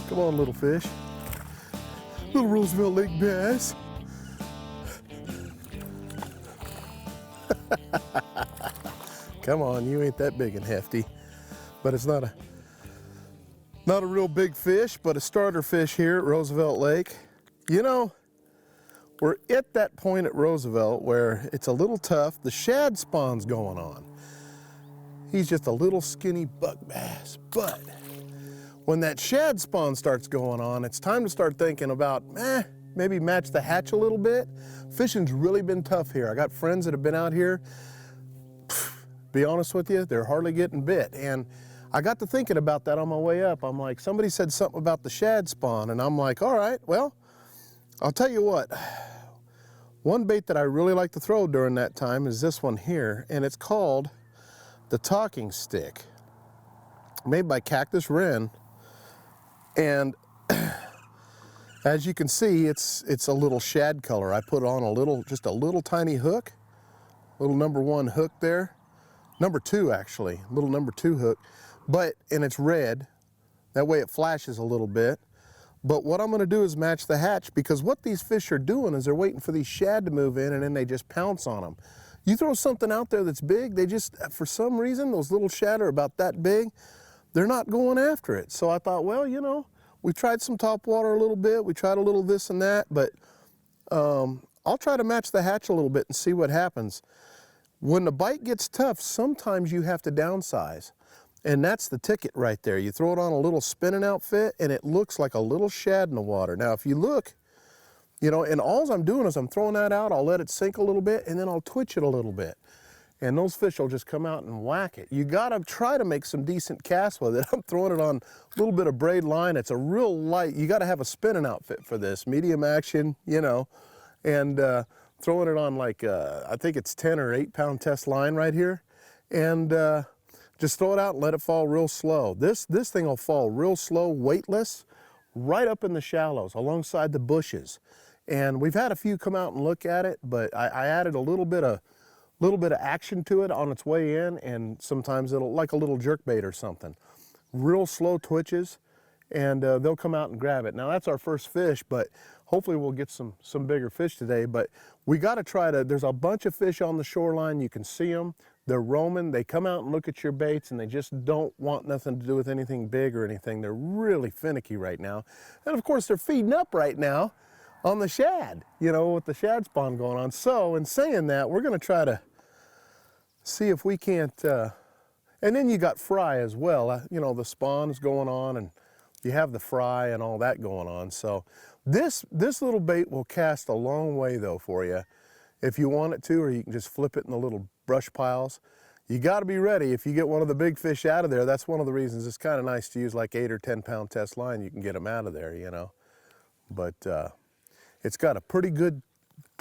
Come on, little fish. Little Roosevelt Lake bass. Come on, you ain't that big and hefty. But it's not a real big fish, but a starter fish here at Roosevelt Lake. You know, we're at that point at Roosevelt where it's a little tough. The shad spawn's going on. He's just a little skinny buck bass. But when that shad spawn starts going on, it's time to start thinking about, maybe match the hatch a little bit. Fishing's really been tough here. I got friends that have been out here. Be honest with you, they're hardly getting bit. And I got to thinking about that on my way up. I'm like, somebody said something about the shad spawn, and I'm like, all right, well, I'll tell you what. One bait that I really like to throw during that time is this one here, and it's called the talking stick, made by Cactus Wren. And as you can see, it's a little shad color. I put on just a little tiny hook, little #1 hook there. #2 actually, little #2 hook, and it's red. That way it flashes a little bit. But what I'm gonna do is match the hatch, because what these fish are doing is they're waiting for these shad to move in, and then they just pounce on them. You throw something out there that's big, they just, for some reason, those little shad are about that big, they're not going after it. So I thought, well, you know, we tried some topwater a little bit, we tried a little this and that, but I'll try to match the hatch a little bit and see what happens. When the bite gets tough, sometimes you have to downsize. And that's the ticket right there. You throw it on a little spinning outfit and it looks like a little shad in the water. Now, if you look, you know, and all I'm doing is I'm throwing that out, I'll let it sink a little bit, and then I'll twitch it a little bit. And those fish will just come out and whack it. You gotta try to make some decent casts with it. I'm throwing it on a little bit of braid line. It's a real light, you gotta have a spinning outfit for this, medium action, you know, and throwing it on like, I think it's 10 or 8 pound test line right here. And just throw it out and let it fall real slow. This thing will fall real slow, weightless, right up in the shallows alongside the bushes. And we've had a few come out and look at it, but I added a little bit of action to it on its way in, and sometimes it'll, like a little jerkbait or something. Real slow twitches, and they'll come out and grab it. Now that's our first fish, but hopefully we'll get some bigger fish today. But we gotta try to, there's a bunch of fish on the shoreline, you can see them. They're roaming, they come out and look at your baits, and they just don't want nothing to do with anything big or anything. They're really finicky right now. And of course they're feeding up right now on the shad, you know, with the shad spawn going on. So in saying that, we're gonna try to see if we can't, and then you got fry as well. You know, the spawn's going on, and you have the fry and all that going on. So this little bait will cast a long way though for you if you want it to, or you can just flip it in the little brush piles. You got to be ready. If you get one of the big fish out of there, that's one of the reasons it's kind of nice to use like 8 or 10 pound test line. You can get them out of there, you know. But it's got a pretty good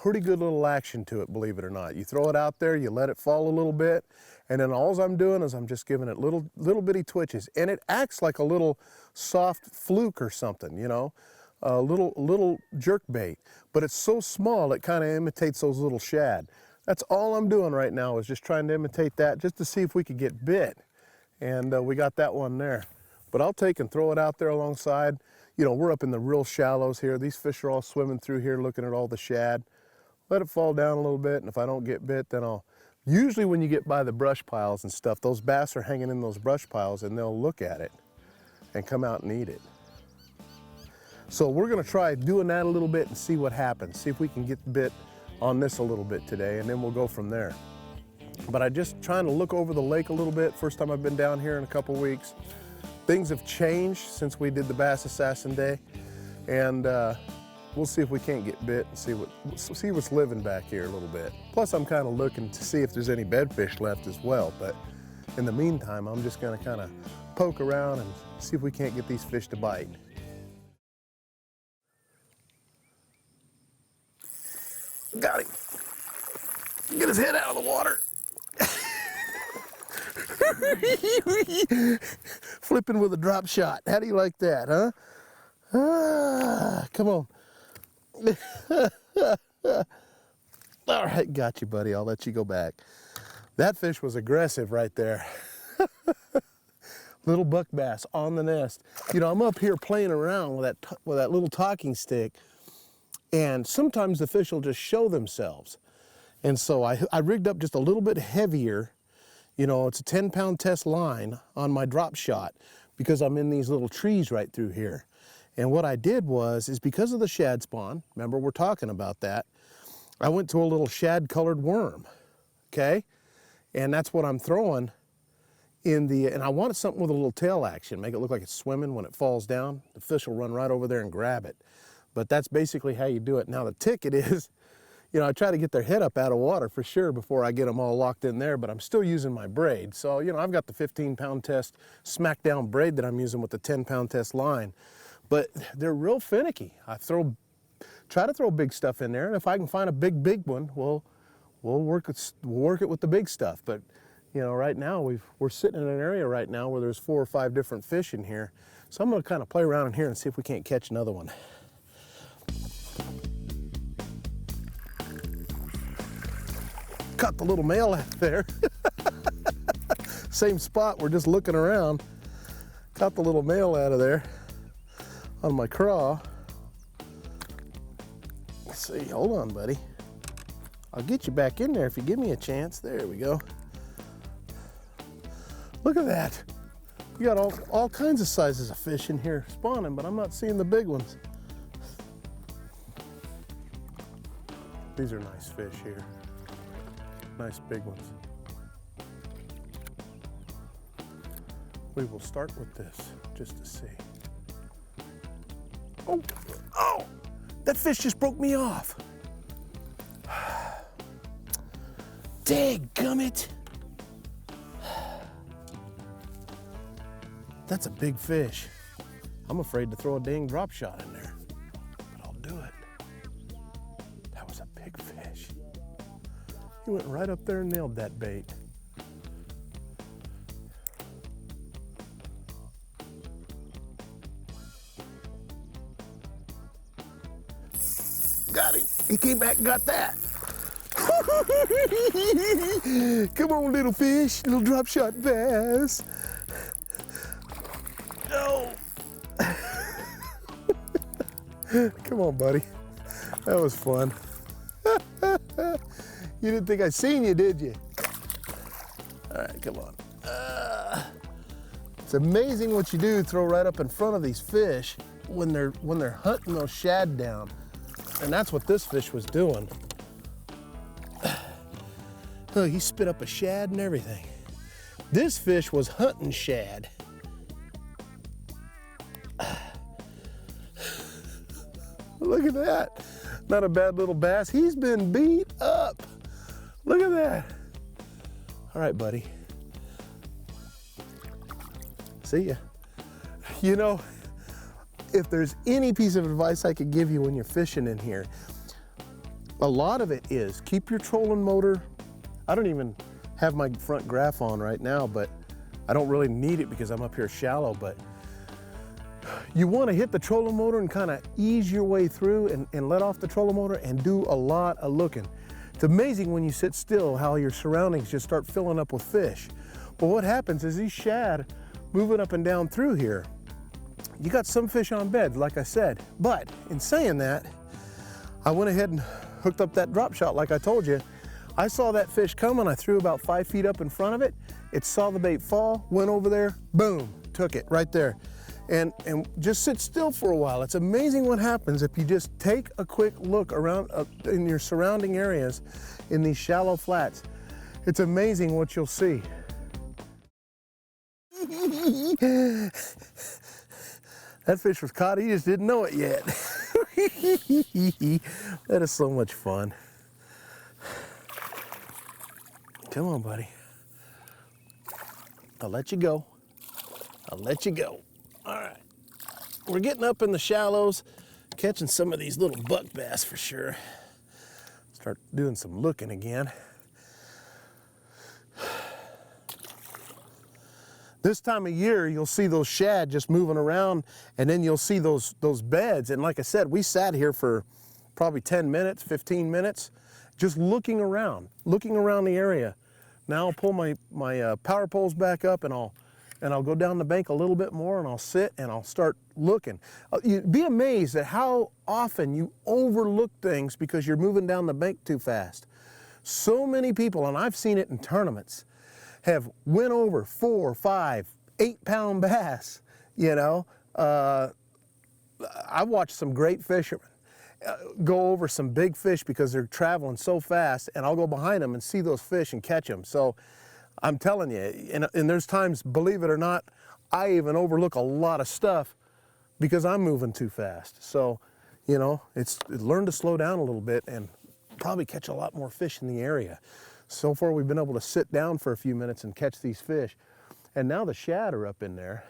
little action to it, believe it or not. You throw it out there, you let it fall a little bit, and then all I'm doing is I'm just giving it little bitty twitches, and it acts like a little soft fluke or something, you know, a little jerk bait. But it's so small it kind of imitates those little shad. That's all I'm doing right now, is just trying to imitate that, just to see if we could get bit. And we got that one there. But I'll take and throw it out there alongside. You know, we're up in the real shallows here. These fish are all swimming through here looking at all the shad. Let it fall down a little bit, and if I don't get bit, then usually when you get by the brush piles and stuff, those bass are hanging in those brush piles, and they'll look at it and come out and eat it. So we're gonna try doing that a little bit and see what happens. See if we can get bit on this a little bit today, and then we'll go from there. But I'm just trying to look over the lake a little bit. First time I've been down here in a couple weeks. Things have changed since we did the Bass Assassin Day, and we'll see if we can't get bit and see what's living back here a little bit. Plus, I'm kind of looking to see if there's any bedfish left as well. But in the meantime, I'm just gonna kind of poke around and see if we can't get these fish to bite. Got him. Get his head out of the water. Flipping with a drop shot. How do you like that, huh? Ah, come on. All right, got you, buddy. I'll let you go back. That fish was aggressive right there. little buck bass on the nest. You know, I'm up here playing around with that little talking stick, and sometimes the fish will just show themselves. And so I rigged up just a little bit heavier. You know, it's a 10-pound test line on my drop shot because I'm in these little trees right through here. And what I did is because of the shad spawn, remember we're talking about that, I went to a little shad colored worm, okay? And that's what I'm throwing in the, and I wanted something with a little tail action, make it look like it's swimming when it falls down. The fish will run right over there and grab it. But that's basically how you do it. Now the ticket is, you know, I try to get their head up out of water for sure before I get them all locked in there, but I'm still using my braid. So, you know, I've got the 15-pound test smackdown braid that I'm using with the 10-pound test line. But they're real finicky. Try to throw big stuff in there, and if I can find a big one, we'll work it with the big stuff. But you know, right now we're sitting in an area right now where there's 4 or 5 different fish in here. So I'm going to kind of play around in here and see if we can't catch another one. Caught the little male out there. Same spot, we're just looking around. Caught the little male out of there on my craw. Let's see, hold on, buddy. I'll get you back in there if you give me a chance. There we go. Look at that. You got all kinds of sizes of fish in here spawning, but I'm not seeing the big ones. These are nice fish here. Nice big ones. We will start with this just to see. Oh, that fish just broke me off. Dadgummit. That's a big fish. I'm afraid to throw a dang drop shot in there, but I'll do it. That was a big fish. He went right up there and nailed that bait. Got him. He came back and got that. Come on, little fish, little drop shot bass. Oh. Come on, buddy. That was fun. You didn't think I seen you, did you? All right, come on. It's amazing what you do throw right up in front of these fish when they're hunting those shad down. And that's what this fish was doing. Look, he spit up a shad and everything. This fish was hunting shad. Look at that. Not a bad little bass. He's been beat up. Look at that. All right, buddy. See ya. You know, if there's any piece of advice I could give you when you're fishing in here, a lot of it is keep your trolling motor. I don't even have my front graph on right now, but I don't really need it because I'm up here shallow, but you want to hit the trolling motor and kind of ease your way through and let off the trolling motor and do a lot of looking. It's amazing when you sit still how your surroundings just start filling up with fish. But what happens is these shad moving up and down through here, you got some fish on bed, like I said. But in saying that, I went ahead and hooked up that drop shot like I told you. I saw that fish coming, I threw about 5 feet up in front of it. It saw the bait fall, went over there, boom, took it right there. And just sit still for a while. It's amazing what happens if you just take a quick look around in your surrounding areas in these shallow flats. It's amazing what you'll see. That fish was caught, he just didn't know it yet. That is so much fun. Come on, buddy. I'll let you go. I'll let you go. All right. We're getting up in the shallows, catching some of these little buck bass for sure. Start doing some looking again. This time of year, you'll see those shad just moving around, and then you'll see those beds. And like I said, we sat here for probably 10 minutes, 15 minutes, just looking around the area. Now I'll pull my power poles back up, and I'll and I'll go down the bank a little bit more and I'll sit and I'll start looking. You'd be amazed at how often you overlook things because you're moving down the bank too fast. So many people, and I've seen it in tournaments, have went over 4, 5, 8-pound bass, you know. I've watched some great fishermen go over some big fish because they're traveling so fast, and I'll go behind them and see those fish and catch them. So I'm telling you, and there's times, believe it or not, I even overlook a lot of stuff because I'm moving too fast. So, you know, learn to slow down a little bit and probably catch a lot more fish in the area. So far we've been able to sit down for a few minutes and catch these fish. And now the shad are up in there.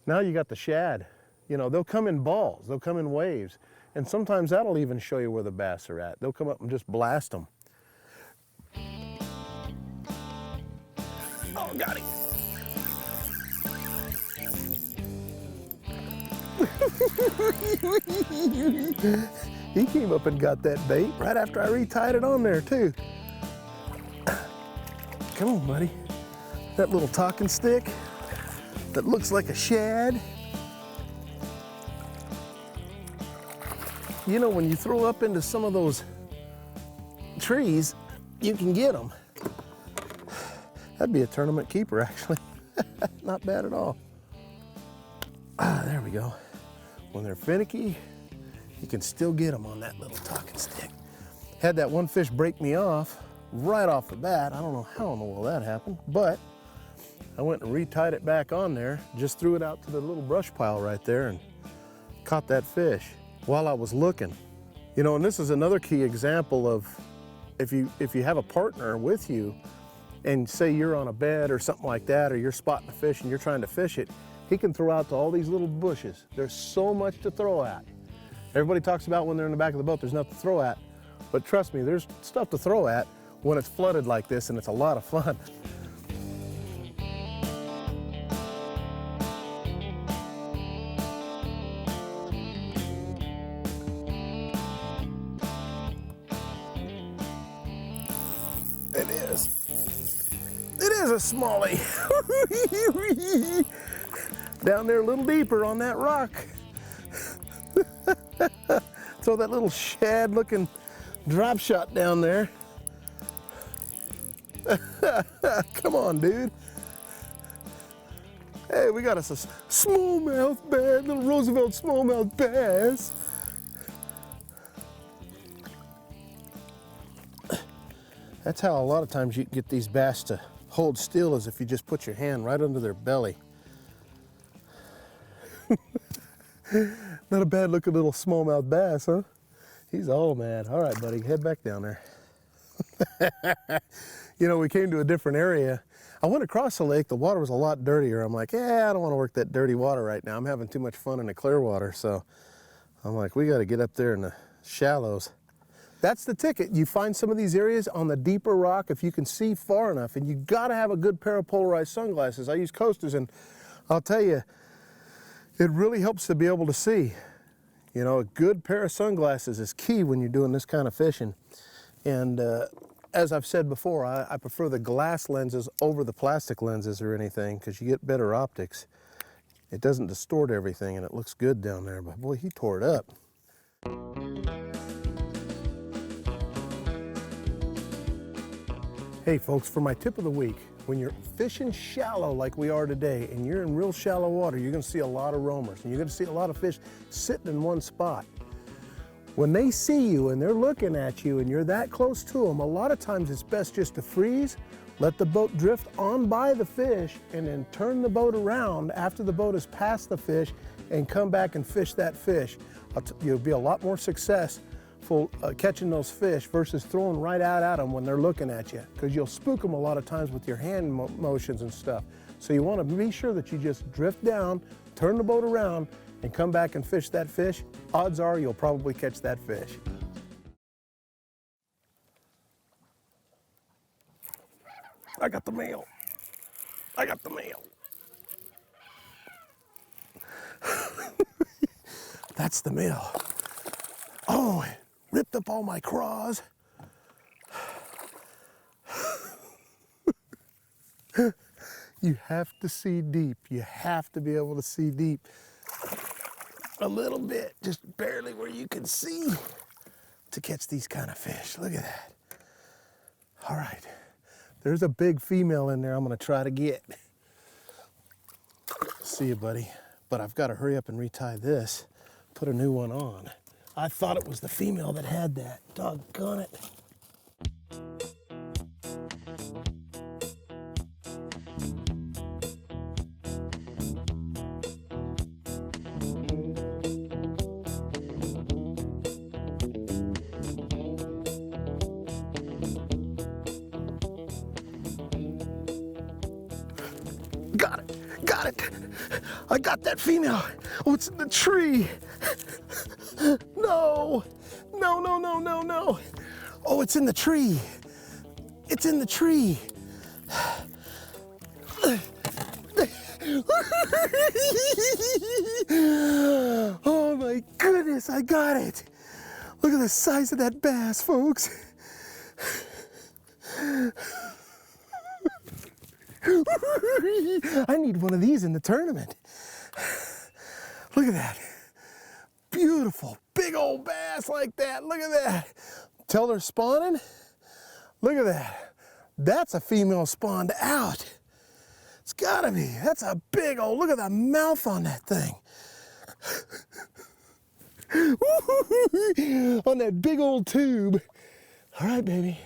Now you got the shad. You know, they'll come in balls, they'll come in waves. And sometimes that'll even show you where the bass are at. They'll come up and just blast them. Oh, got him. He came up and got that bait right after I retied it on there too. Come on, buddy. That little talking stick that looks like a shad. You know, when you throw up into some of those trees, you can get them. That'd be a tournament keeper, actually. Not bad at all. Ah, there we go. When they're finicky, you can still get them on that little talking stick. Had that one fish break me off right off the bat. I don't know how in the world that happened, but I went and retied it back on there, just threw it out to the little brush pile right there and caught that fish while I was looking. You know, and this is another key example of if you have a partner with you and say you're on a bed or something like that, or you're spotting a fish and you're trying to fish it, he can throw out to all these little bushes. There's so much to throw at. Everybody talks about when they're in the back of the boat, there's nothing to throw at. But trust me, there's stuff to throw at when it's flooded like this, and it's a lot of fun. It is a smallie. Down there a little deeper on that rock. Throw that little shad looking drop shot down there. Come on, dude. Hey, we got us a smallmouth bass, little Roosevelt smallmouth bass. That's how a lot of times you get these bass to hold still, is if you just put your hand right under their belly. Not a bad looking little smallmouth bass, huh? He's all mad. All right, buddy, head back down there. You know, we came to a different area. I went across the lake, the water was a lot dirtier. I'm like, yeah, I don't want to work that dirty water right now. I'm having too much fun in the clear water. So I'm like, we got to get up there in the shallows. That's the ticket. You find some of these areas on the deeper rock if you can see far enough, and you got to have a good pair of polarized sunglasses. I use coasters, and I'll tell you, it really helps to be able to see. You know, a good pair of sunglasses is key when you're doing this kind of fishing. And as I've said before, I prefer the glass lenses over the plastic lenses or anything, because you get better optics. It doesn't distort everything, and it looks good down there. But boy, he tore it up. Hey folks, for my tip of the week, when you're fishing shallow like we are today, and you're in real shallow water, you're gonna see a lot of roamers, and you're gonna see a lot of fish sitting in one spot. When they see you and they're looking at you and you're that close to them, a lot of times it's best just to freeze, let the boat drift on by the fish, and then turn the boat around after the boat has passed the fish and come back and fish that fish. You'll be a lot more successful catching those fish versus throwing right out at them when they're looking at you, because you'll spook them a lot of times with your hand motions and stuff. So you want to be sure that you just drift down, turn the boat around, and come back and fish that fish. Odds are you'll probably catch that fish. I got the mail. I got the mail. That's the mail. Oh, it ripped up all my craws. You have to see deep. You have to be able to see deep. A little bit, just barely where you can see to catch these kind of fish. Look at that. All right, there's a big female in there I'm gonna try to get. See you, buddy. But I've got to hurry up and retie this, put a new one on. I thought it was the female that had that. Doggone it. Got it, got it. I got that female. Oh, it's in the tree. No, no, no, no, no, no. Oh, it's in the tree. It's in the tree. Oh my goodness, I got it. Look at the size of that bass, folks. I need one of these in the tournament. Look at that. Beautiful, big old bass like that. Look at that. Tell they're spawning. Look at that. That's a female spawned out. It's gotta be. That's a big old, look at the mouth on that thing. On that big old tube. All right, baby.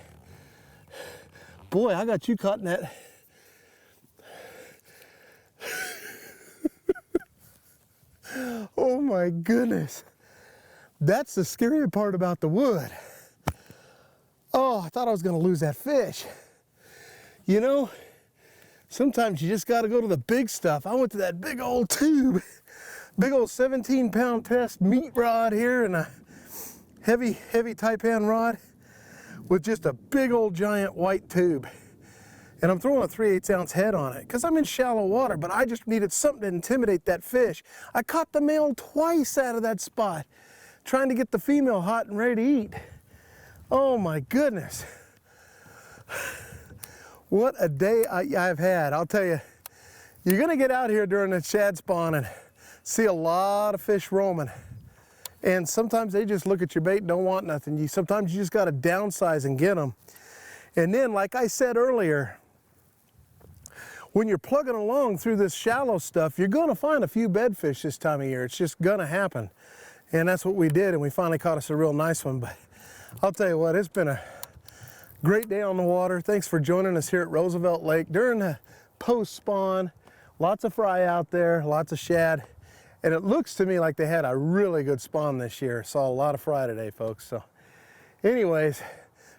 Boy, I got you caught in that. Oh my goodness. That's the scary part about the wood. Oh, I thought I was gonna lose that fish. You know, sometimes you just gotta go to the big stuff. I went to that big old tube, big old 17-pound test meat rod here and a heavy taipan rod with just a big old giant white tube. And I'm throwing a 3/8 ounce head on it because I'm in shallow water, but I just needed something to intimidate that fish. I caught the male twice out of that spot, trying to get the female hot and ready to eat. Oh my goodness. What a day I've had. I'll tell you, you're gonna get out here during the shad spawn and see a lot of fish roaming. And sometimes they just look at your bait and don't want nothing. Sometimes you just gotta downsize and get them. And then, like I said earlier, when you're plugging along through this shallow stuff, you're gonna find a few bedfish this time of year. It's just gonna happen. And that's what we did, and we finally caught us a real nice one. But I'll tell you what, it's been a great day on the water. Thanks for joining us here at Roosevelt Lake during the post-spawn. Lots of fry out there, lots of shad. And it looks to me like they had a really good spawn this year. Saw a lot of fry today, folks. So anyways,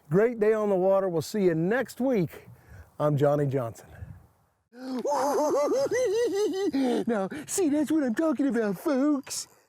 great day on the water. We'll see you next week. I'm Johnny Johnson. Now, see, that's what I'm talking about, folks.